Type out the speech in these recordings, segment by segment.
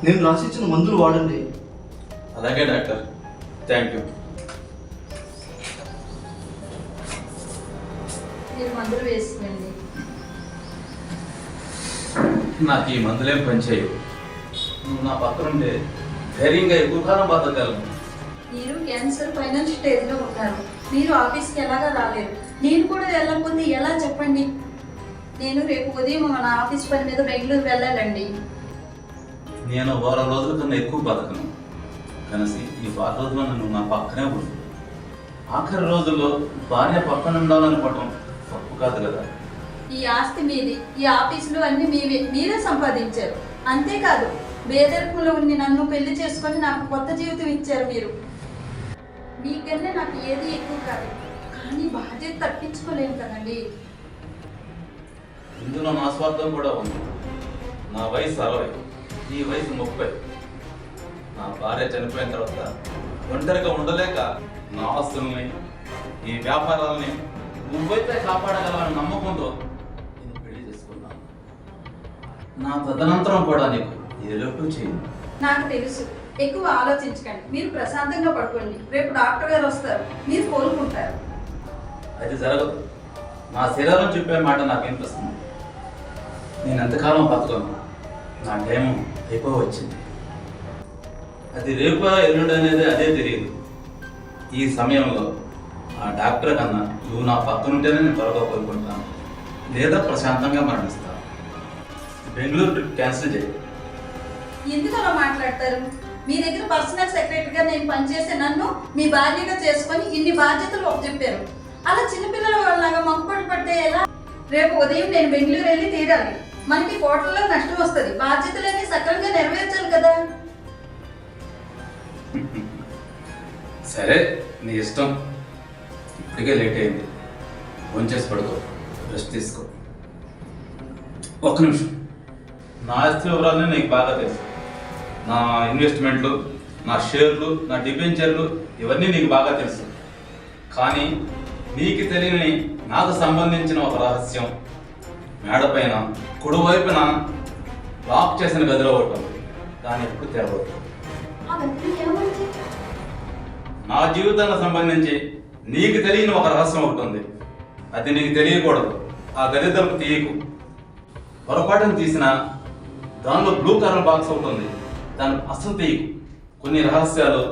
నేను రాసిచ్చిన మందులు వాడండి. అలాగే డాక్టర్, థ్యాంక్ యూ. మీరు మందులు వేసుకోండి. నాకు ఈ మందులేం పనిచేయవు. నువ్వు నా పక్కనుంటే ధైర్యంగా ఎక్కువ కాలం బతకగలను. మీరు క్యాన్సర్ ఫైనల్ స్టేజ్లో ఉన్నారు. మీరు ఆఫీస్కి ఎలాగా రాలేరు. నేను కూడా వెళ్ళకపోతే ఎలా చెప్పండి? నేను రేపు ఉదయం మన ఆఫీస్ పని మీద బెంగళూరు వెళ్ళాలండి. నేను వారం రోజుల కన్నా ఎక్కువ బతకను. కనీసం ఈ వారం రోజుల్లో నన్ను నా పక్కనే ఉంది. ఆఖరి రోజుల్లో భార్య పక్కన ఉండాలనుకోవటం తప్పు కాదు కదా. ఈ ఆస్తి మీది, ఈ ఆఫీసులు అన్ని మీవే. మీరే సంపాదించారు. అంతేకాదు పేదరికంలో ఉండి నన్ను పెళ్లి చేసుకొని నాకు కొత్త జీవితం ఇచ్చారు మీరు. మీకన్నా నాకు ఏది ఎక్కువ కాదు, కానీ బాధ్యత తప్పించుకోలేను కదండి. ఇందులో నా స్వార్థం కూడా ఉంది. నా వయసు 60, ఈ వయసు 30. నా భార్య చనిపోయిన తర్వాత ఒంటరిగా ఉండలేక నా ఆస్తుల్ని, ఈ వ్యాపారాలని నువ్వైతే కాపాడగలవని నమ్మకంతో నేను పెళ్లి చేసుకున్నాను. నా తదనంతరం కూడా నీకు ఏ లోటు చేయను. నాకు తెలుసు. ఎక్కువ ఆలోచించకండి. మీరు ప్రశాంతంగా పడుకోండి. రేపు డాక్టర్ గారు వస్తారు, మీరు కోలుకుంటారు. అది జరగదు. నా శరీరం చెప్పే మాట నాకు వినిపిస్తుంది. నేను ఎంతకాలం బతకను. నా టైం అయిపోవచ్చింది. అది రేపు ఎల్లుండి అనేది అదే తెలియదు. ఈ సమయంలో ఆ డాక్టర్ కన్నా నువ్వు నా పక్కనుంటేనే నేను త్వరగా కోలుకుంటాను, లేదా ప్రశాంతంగా మరణిస్తాను. బెంగళూరు ట్రిప్ క్యాన్సిల్ చేయి. ఎందుకు అలా మాట్లాడతారు? మీ దగ్గర పర్సనల్ సెక్రటరీగా నేను పనిచేసే నన్ను మీ భార్యగా చేసుకొని ఇన్ని బాధ్యతలు ఒప్పచెప్పారు. అలా చిన్నపిల్లల వాళ్ళగా మొక్కుపడి పడితే ఎలా? రేపు ఉదయం నేను బెంగళూరు వెళ్ళి తీరాలి. మనకి కోట్లలో నష్టం వస్తుంది. బాధ్యతలన్నీ సక్రమంగా నెరవేర్చాలి కదా. సరే, నీ ఇష్టం. ఇప్పటికే లేట్ అయింది. ఫోన్ చేసి పడుకో, రెస్ట్ తీసుకో. ఒక్క నిమిషం. నా ఆస్తి వివరాలని నీకు బాగా తెలుసు. నా ఇన్వెస్ట్మెంట్లు, నా షేర్లు, నా డిబెంచర్లు ఇవన్నీ నీకు బాగా తెలుసు. కానీ నీకు తెలియని నాకు సంబంధించిన ఒక రహస్యం మేడపైన కుడివైపున లాక్ చేసిన గదిలో ఒకటి ఉంది. దాన్ని ఎప్పుడు తెరవద్దు. నా జీవితానికి సంబంధించి నీకు తెలియని ఒక రహస్యం ఒకటి ఉంది. అది నీకు తెలియకూడదు. ఆ గది తలుపు తీయకు. పొరపాటును తీసిన దానిలో బ్లూ కలర్ బాక్స్ ఒకటి ఉంది. దాన్ని అసలు తీయకు. కొన్ని రహస్యాలు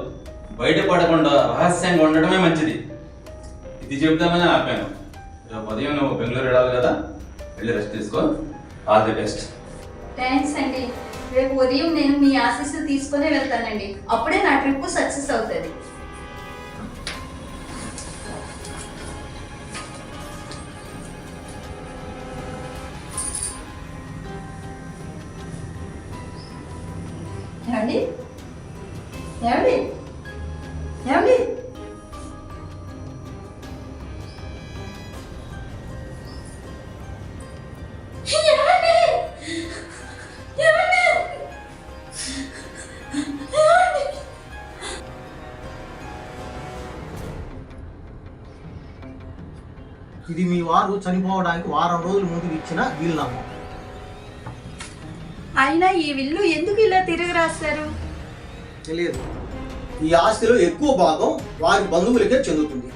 బయటపడకుండా రహస్యంగా ఉండడమే మంచిది. ఇది చెప్తామని ఆపాను. రేపు ఉదయం నువ్వు బెంగళూరు వెళ్ళాలి కదా, వెళ్ళి రెస్ట్ తీసుకో. All the best. థ్యాంక్స్ అండి. రేపు ఉదయం నేను మీ ఆశీస్సులు తీసుకునే వెళ్తానండి. అప్పుడే నా ట్రిప్ సక్సెస్ అవుతుంది. ఏమండి? ఏమండి? ఏమండి? ఇది మీ వారు చనిపోవడానికి వారం రోజుల ముందు ఇచ్చిన వీలునామా. అయినా ఈ విల్లు ఎందుకు ఇలా తిరిగి రాశారు? తెలియదు. ఈ ఆస్తిలో ఎక్కువ భాగం వారి బంధువులకే చెందుతుంది.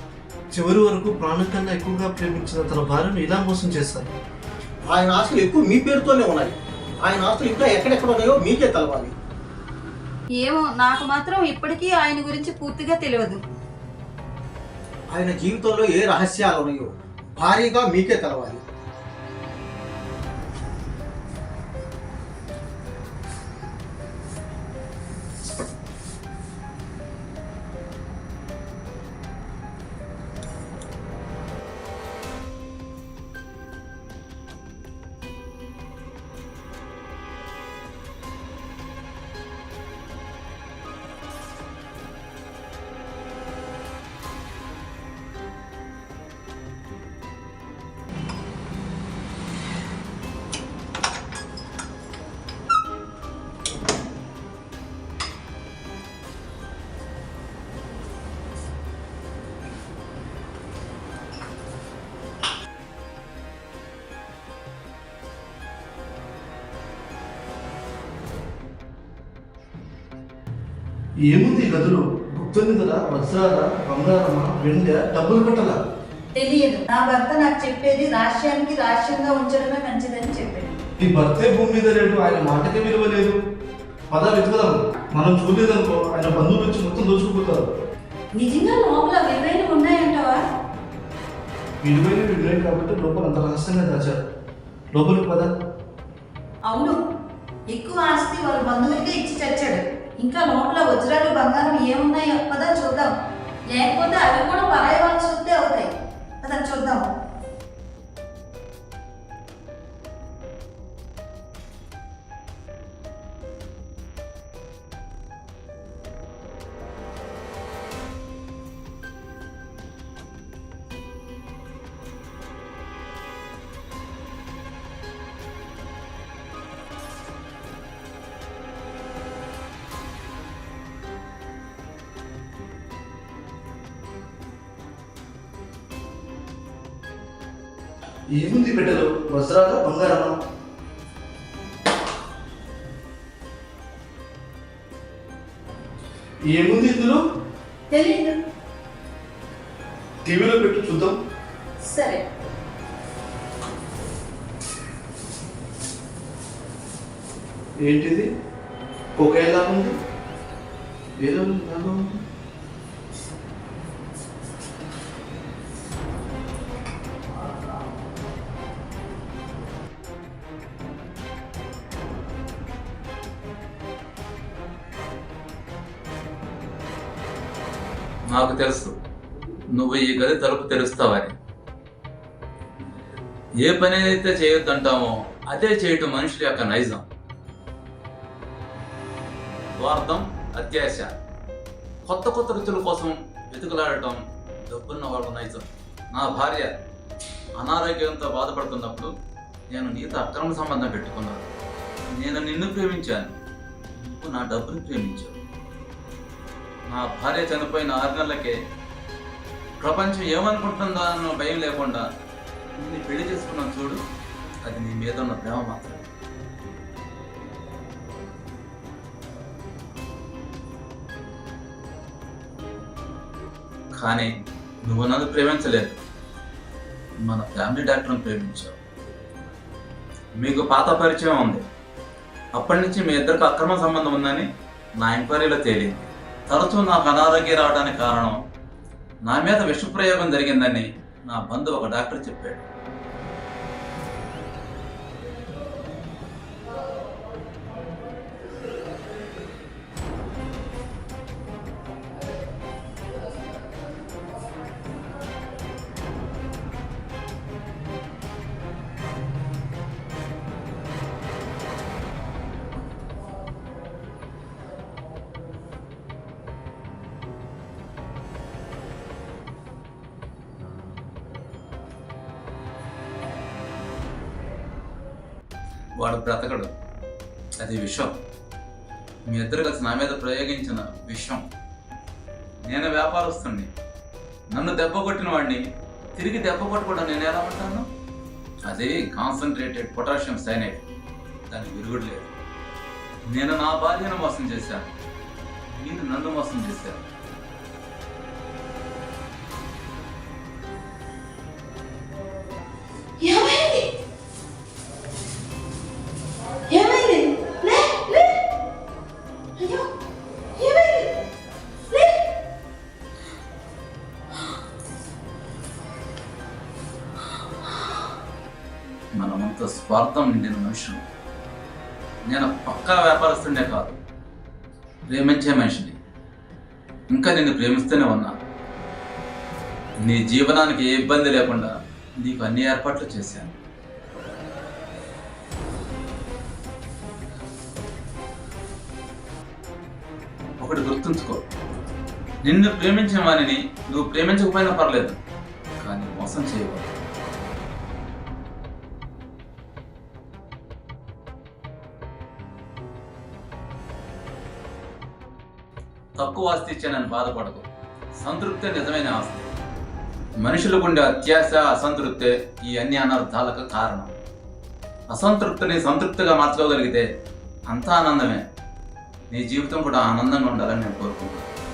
చివరి వరకు ప్రాణం కన్నా ఎక్కువగా ప్రేమించిన తన భార్యను ఇలా మోసం చేశారు. ఆయన ఆస్తులు ఎక్కువ మీ పేరుతోనే ఉన్నాయి. ఆయన ఆస్తులు ఇంకా ఎక్కడెక్కడ ఉన్నాయో మీకే తెలవాలి. ఏమో, నాకు మాత్రం ఇప్పటికీ ఆయన గురించి పూర్తిగా తెలియదు. ఆయన జీవితంలో ఏ రహస్యాలు ఉన్నాయో భారీగా మీకే తెలవాలి. ఏముంది ఈ గదులు? గుప్త నిధుల, వజ్రాల, బంగారమా, వెండి, డబ్బులు కట్టల? తెలియదు. నా భర్త నాకు చెప్పేది రహస్యానికి రహస్యంగా ఉంచడమే మంచిదని చెప్పాడు. నీ భర్తే భూమి మీద లేడు, ఆయన మాటకే విలువ లేదు. పద వెతుకుదాం. మనం చూడలేదనుకో ఆయన బంధువులు వచ్చి మొత్తం దోచుకుపోతారు. నిజంగా లోపల విలువైనవి ఉన్నాయంటావా? విలువైనవి ఉన్నాయి కాబట్టి లోపల అంత రహస్యంగా దాచారు. లోపలికి పద. అవును, ఎక్కువ ఆస్తి వాళ్ళ బంధువులకే ఇచ్చి చచ్చాడు. ఇంకా లోపల వజ్రాలు బంగారం ఏమున్నాయో పదా చూద్దాం. లేకపోతే అవి కూడా పరాయి వాళ్ళు చూస్తే అవుతాయి. పదా చూద్దాం. ఏముంది బిడ్డలు? వజ్రాల, బంగారమా? ఏముంది ఇందులో? తెలీదు. టీవీలో పెట్టు చూద్దాం. సరే. ఏంటిది? కోకాయిల్ లాగా ఉంది. ఏదో లాగా ఉంది. నాకు తెలుసు నువ్వు ఈ గది తలుపు తెరుస్తావని. ఏ పని అయితే చేయొద్దంటామో అదే చేయటం మనుషుల యొక్క నైజం. స్వార్థం, అత్యాశ, కొత్త కొత్త రుచుల కోసం వెతుకులాడటం డబ్బున్న వాళ్ళ నైజం. నా భార్య అనారోగ్యంతో బాధపడుతున్నప్పుడు నేను నీతో అక్రమ సంబంధం పెట్టుకున్నాను. నేను నిన్ను ప్రేమించాను, నువ్వు నా డబ్బుని ప్రేమించావు. నా భార్య చనిపోయిన 6 నెలలకే ప్రపంచం ఏమనుకుంటుందో అన్న భయం లేకుండా నిన్ను పెళ్లి చేసుకున్నాను చూడు. అది నీ మీద ఉన్న ప్రేమ మాత్రమే. కానీ నువ్వు నన్ను ప్రేమించలేదు, మన ఫ్యామిలీ డాక్టర్ని ప్రేమించావు. మీకు పాత పరిచయం ఉంది. అప్పటి నుంచి మీ ఇద్దరికి అక్రమ సంబంధం ఉందని నా ఎంక్వైరీలో తేలింది. తరచూ నాకు అనారోగ్యం రావడానికి కారణం నా మీద విషప్రయోగం జరిగిందని నా బంధువు ఒక డాక్టర్ చెప్పాడు. వాడు బ్రతకడు, అది విషం. మీ ఇద్దరు కలిసి నా మీద ప్రయోగించిన విషం. నేను వ్యాపారస్తుని, నన్ను దెబ్బ కొట్టిన వాడిని తిరిగి దెబ్బ కొట్టకుండా నేను ఎలా ఉంటాను? అది కాన్సన్ట్రేటెడ్ పొటాషియం సైనైడ్, దానికి విరుగుడు లేదు. నేను నా భార్యను మోసం చేశాను, మీరు నన్ను మోసం చేశారు. మనమంతా స్వార్థం నిండిన మనుషులు. నేను పక్కా వ్యాపారస్తుండే కాదు, ప్రేమించే మనిషిని. ఇంకా నిన్ను ప్రేమిస్తూనే ఉన్నా. నీ జీవనానికి ఏ ఇబ్బంది లేకుండా నీకు అన్ని ఏర్పాట్లు చేశాను. ఒకటి గుర్తుంచుకో, నిన్ను ప్రేమించిన వారిని నువ్వు ప్రేమించకపోయినా పర్లేదు, కానీ మోసం చేయకూడదు. తక్కువ ఆస్తి ఇచ్చానని బాధపడకు. సంతృప్తే నిజమైన ఆస్తి. మనుషులకు ఉండే అత్యాశ, అసంతృప్తే ఈ అన్ని అనర్థాలకు కారణం. అసంతృప్తిని సంతృప్తిగా మార్చుకోగలిగితే అంతా ఆనందమే. నీ జీవితం కూడా ఆనందంగా ఉండాలని నేను కోరుకుంటున్నాను.